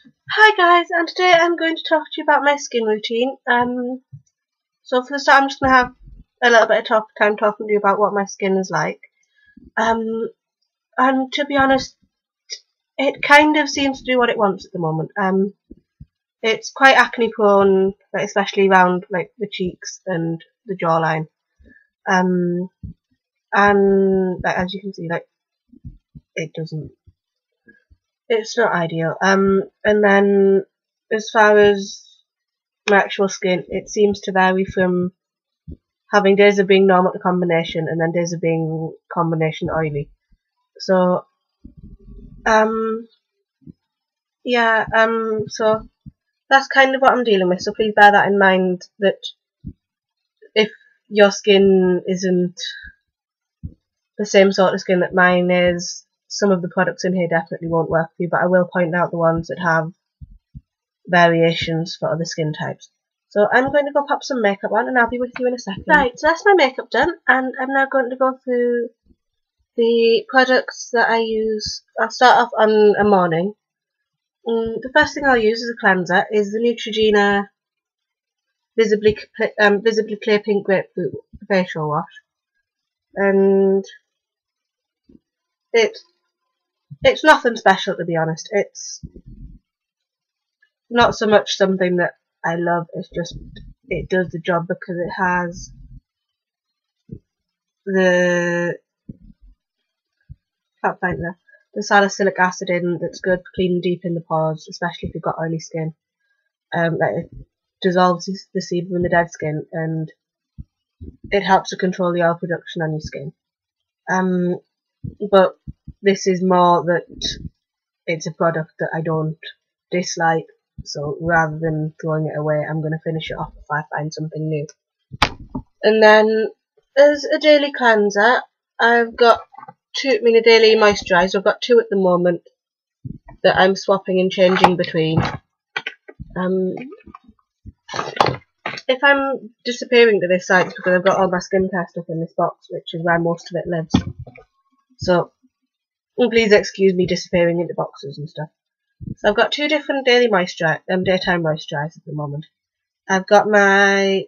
Hi guys, and today I'm going to talk to you about my skin routine. So for the start, I'm just going to have a little bit of time talking to you about what my skin is like. And to be honest, it kind of seems to do what it wants at the moment. It's quite acne prone, like especially around like the cheeks and the jawline. And like, as you can see, like it's not ideal. And then as far as my actual skin, it seems to vary from having days of being normal to combination and then days of being combination oily. So, so that's kind of what I'm dealing with. So please bear that in mind, that if your skin isn't the same sort of skin that mine is, some of the products in here definitely won't work for you, but I will point out the ones that have variations for other skin types. So I'm going to go pop some makeup on and I'll be with you in a second. Right, so that's my makeup done, and I'm now going to go through the products that I use. I'll start off on a morning. The first thing I'll use as a cleanser is the Neutrogena Visibly Clear Pink Grapefruit Facial Wash. And it's nothing special, to be honest. It's not so much something that I love, it's just it does the job because it has the salicylic acid in that's good for cleaning deep in the pores, especially if you've got oily skin. It dissolves the sebum in the dead skin and it helps to control the oil production on your skin. But this is more that it's a product that I don't dislike, so rather than throwing it away, I'm going to finish it off if I find something new. And then as a daily cleanser, I've got a daily moisturiser. I've got two at the moment that I'm swapping and changing between. If I'm disappearing to this site, it's because I've got all my skincare stuff in this box, which is where most of it lives. So please excuse me disappearing into boxes and stuff. So I've got two different daytime moisturisers at the moment. I've got my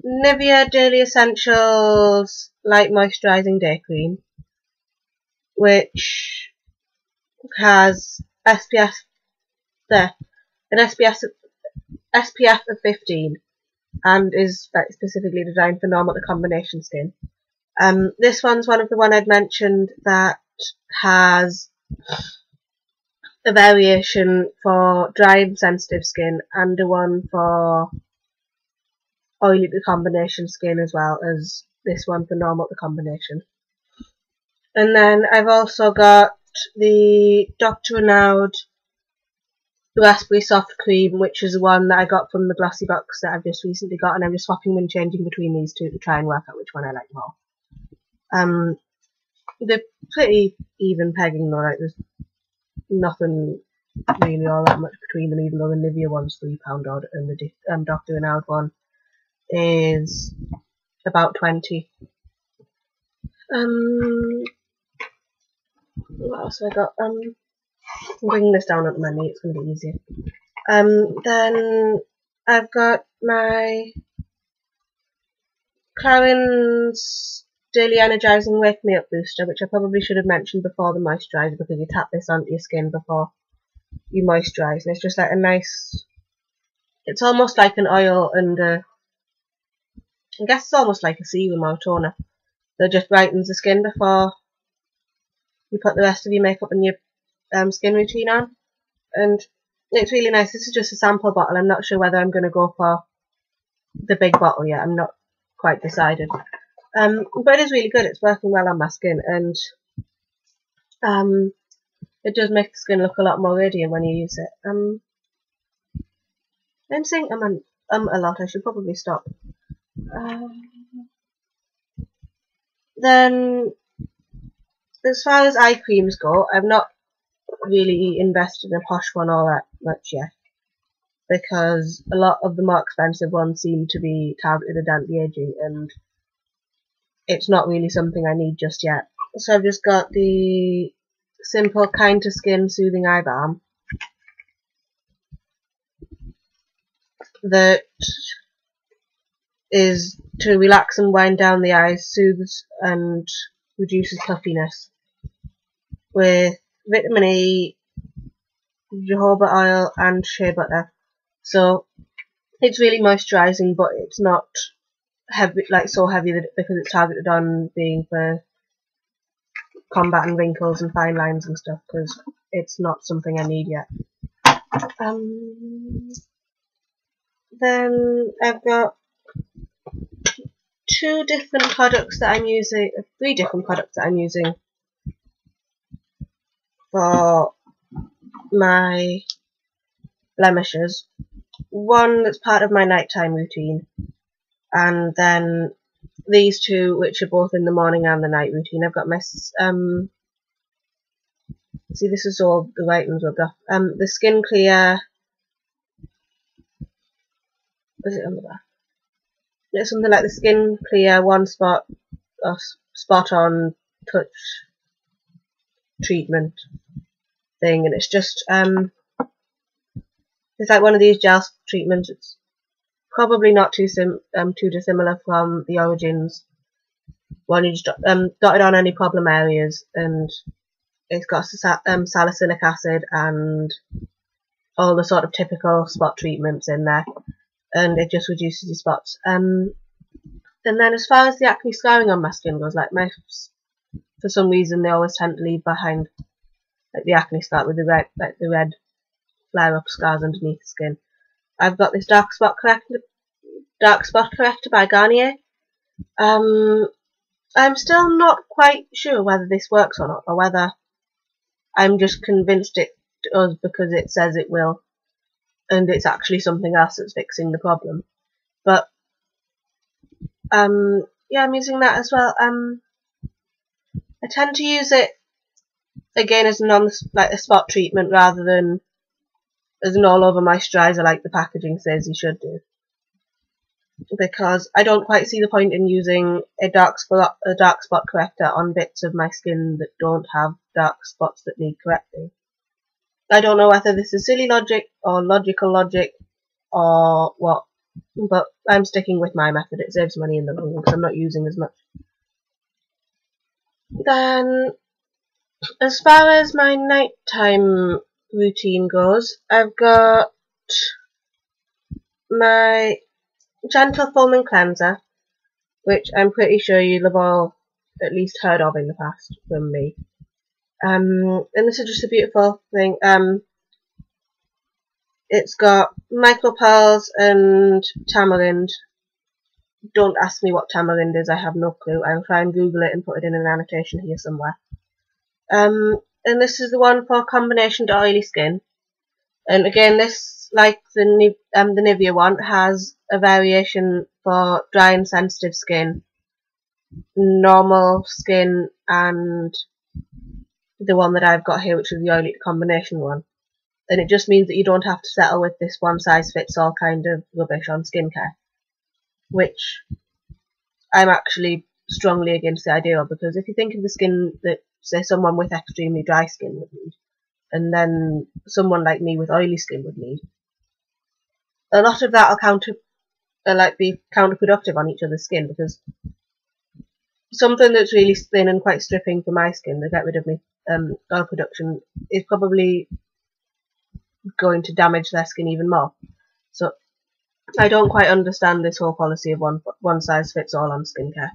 Nivea Daily Essentials Light Moisturising Day Cream, which has an SPF of 15 and is specifically designed for normal to combination skin. This one's one of the one I'd mentioned that has a variation for dry and sensitive skin and a one for oily to combination skin, as well as this one for normal to combination. And then I've also got the Dr. Renaud Raspberry Soft Cream, which is the one that I got from the glossy box that I've just recently got, and I'm just swapping and changing between these two to try and work out which one I like more. They're pretty even pegging though, like there's nothing really all that much between them, even though the Nivea one's £3 odd and the Dr. Renaud one is about 20. What else have I got? I'm bringing this down at my knee, it's going to be easier. Then I've got my Clarins Daily Energizing Wake Me Up Booster, which I probably should have mentioned before the moisturiser, because you tap this onto your skin before you moisturise, and it's just like a nice, it's almost like an oil and I guess it's almost like a serum or a toner that just brightens the skin before you put the rest of your makeup and your skin routine on, and it's really nice. This is just a sample bottle. I'm not sure whether I'm going to go for the big bottle yet. I'm not quite decided. But it is really good. It's working well on my skin, and it does make the skin look a lot more radiant when you use it. I'm saying a lot. I should probably stop. Then, as far as eye creams go, I've not really invested in a posh one all that much yet, because a lot of the more expensive ones seem to be targeted at anti-aging, and it's not really something I need just yet. So I've just got the simple Kind to Skin Soothing Eye Balm, that is to relax and wind down the eyes, soothes and reduces puffiness, with vitamin E, jojoba oil and shea butter. So it's really moisturising, but it's not heavy, like so heavy that because it's targeted on being for combating wrinkles and fine lines and stuff, because it's not something I need yet. Then I've got three different products that I'm using for my blemishes. One that's part of my nighttime routine, and then these two which are both in the morning and the night routine. I've got my see, this is all the items I've got. The Skin Clear, was it on the back? It's something like the Skin Clear One Spot or Spot On Touch treatment thing, and it's just it's like one of these gel treatments. It's probably not too dissimilar from the Origins one. You just dot it on any problem areas, and it's got salicylic acid and all the sort of typical spot treatments in there, and it just reduces your spots. And then as far as the acne scarring on my skin goes, like for some reason they always tend to leave behind like the acne scar with the red flare up scars underneath the skin. I've got this dark spot corrector by Garnier. I'm still not quite sure whether this works or not, or whether I'm just convinced it does because it says it will, and it's actually something else that's fixing the problem. But yeah, I'm using that as well. I tend to use it again as a spot treatment rather than as an all over moisturiser like the packaging says you should do, because I don't quite see the point in using a dark spot corrector on bits of my skin that don't have dark spots that need correcting. I don't know whether this is silly logic or logical logic or what, but I'm sticking with my method. It saves money in the long run because I'm not using as much. Then, as far as my nighttime routine goes, I've got my Gentle Foaming Cleanser, which I'm pretty sure you'll have all at least heard of in the past from me. And this is just a beautiful thing. It's got micropearls and tamarind. Don't ask me what tamarind is, I have no clue. I'll try and Google it and put it in an annotation here somewhere. And this is the one for combination to oily skin. And again, this, like the Nivea one, has a variation for dry and sensitive skin, normal skin, and the one that I've got here, which is the oily combination one. And it just means that you don't have to settle with this one size fits all kind of rubbish on skincare, which I'm actually strongly against the idea of, because if you think of the skin that, say, someone with extremely dry skin would need, and then someone like me with oily skin would need, a lot of that will be counterproductive on each other's skin, because something that's really thin and quite stripping for my skin to get rid of my oil production is probably going to damage their skin even more. So I don't quite understand this whole policy of one size fits all on skincare.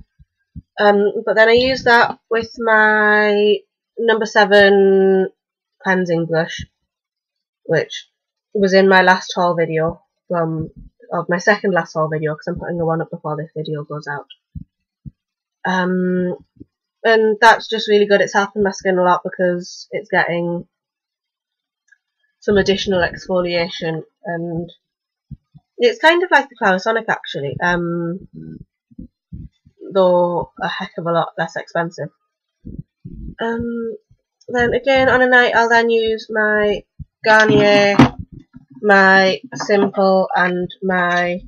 But then I use that with my number 7 cleansing brush, which was in my last haul video of my second last haul video, because I'm putting the one up before this video goes out. And that's just really good. It's helping my skin a lot because it's getting some additional exfoliation, and it's kind of like the Clarisonic actually, though a heck of a lot less expensive. Then again on a night I'll then use my Garnier, my Simple and my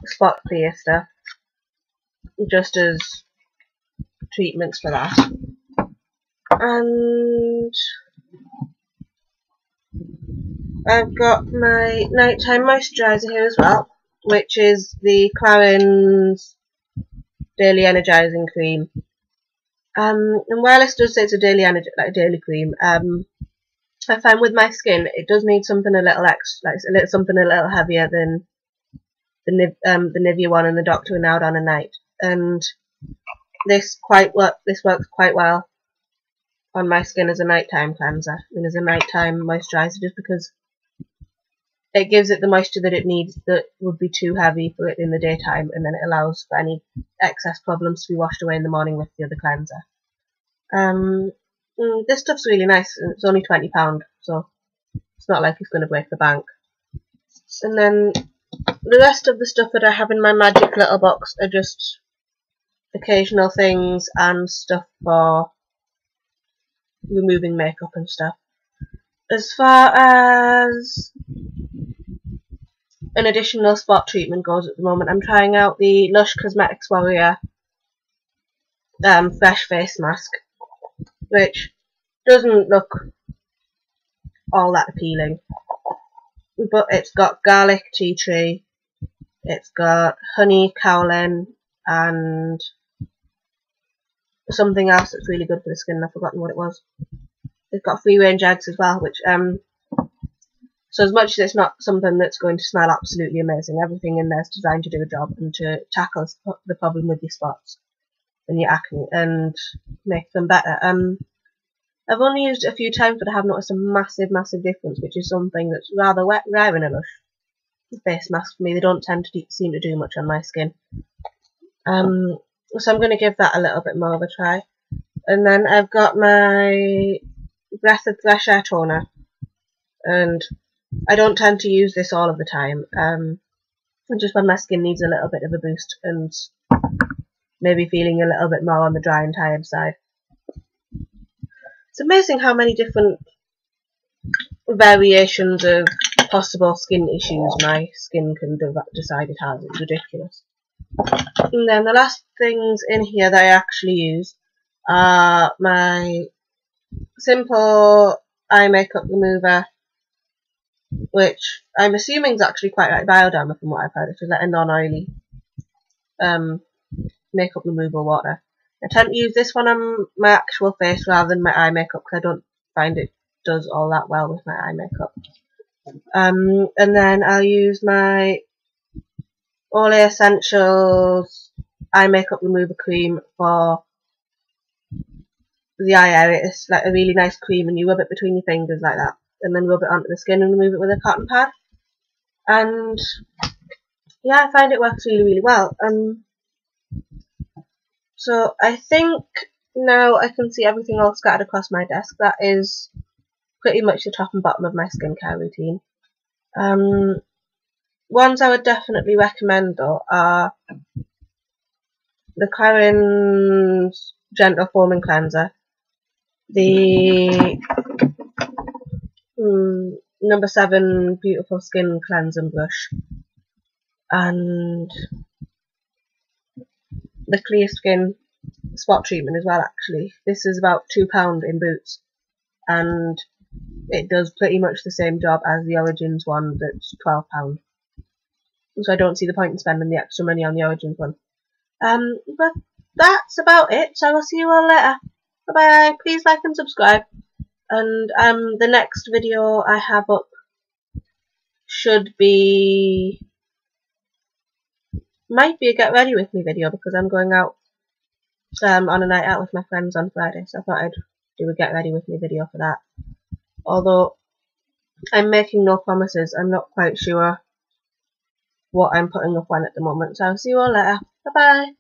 Spot Clear stuff, just as treatments for that. And I've got my nighttime moisturiser here as well, which is the Clarins Daily Energizing Cream. And while this does say it's a daily cream, I find with my skin it does need something a little something a little heavier than the Nivea one and the Docteur Now on a night. And this works quite well on my skin as a nighttime cleanser and as a nighttime moisturiser, just because it gives it the moisture that it needs that would be too heavy for it in the daytime, and then it allows for any excess problems to be washed away in the morning with the other cleanser. This stuff's really nice, and it's only £20, so it's not like it's going to break the bank. And then the rest of the stuff that I have in my magic little box are just occasional things and stuff for removing makeup and stuff. As far as an additional spot treatment goes at the moment, I'm trying out the Lush Cosmetics Warrior Fresh Face Mask, which doesn't look all that appealing, but it's got garlic tea tree, it's got honey kaolin, and something else that's really good for the skin. I've forgotten what it was. It's got free range eggs as well, which so as much as it's not something that's going to smell absolutely amazing, everything in there is designed to do a job and to tackle the problem with your spots and your acne and make them better. I've only used it a few times, but I have noticed a massive difference, which is something that's rather rare in a Lush face mask for me. They don't tend to seem to do much on my skin. So I'm going to give that a little bit more of a try. And then I've got my Breath of Fresh Air toner, and I don't tend to use this all of the time. Just when my skin needs a little bit of a boost and maybe feeling a little bit more on the dry and tired side. It's amazing how many different variations of possible skin issues my skin can decide it has. It's ridiculous. And then the last things in here that I actually use are my simple eye makeup remover, which I'm assuming is actually quite like Bioderma from what I've heard. It's like a non-oily makeup removal water. I tend to use this one on my actual face rather than my eye makeup, because I don't find it does all that well with my eye makeup. And then I'll use my Olay Essentials eye makeup remover cream for the eye area. It's like a really nice cream, and you rub it between your fingers like that, and then rub it onto the skin and remove it with a cotton pad. And yeah, I find it works really well. So I think now I can see everything all scattered across my desk. That is pretty much the top and bottom of my skincare routine. Ones I would definitely recommend though are the Clarins Gentle Foaming Cleanser, the number 7 Beautiful Skin Cleansing Brush, and the Clear Skin Spot Treatment as well. Actually, this is about £2 in Boots, and it does pretty much the same job as the Origins one that's £12. So I don't see the point in spending the extra money on the Origins one. But that's about it. So I will see you all later. Bye bye. Please like and subscribe. And the next video I have up might be a get ready with me video, because I'm going out on a night out with my friends on Friday, so I thought I'd do a get ready with me video for that. Although I'm making no promises, I'm not quite sure what I'm putting up on at the moment. So I'll see you all later. Bye bye.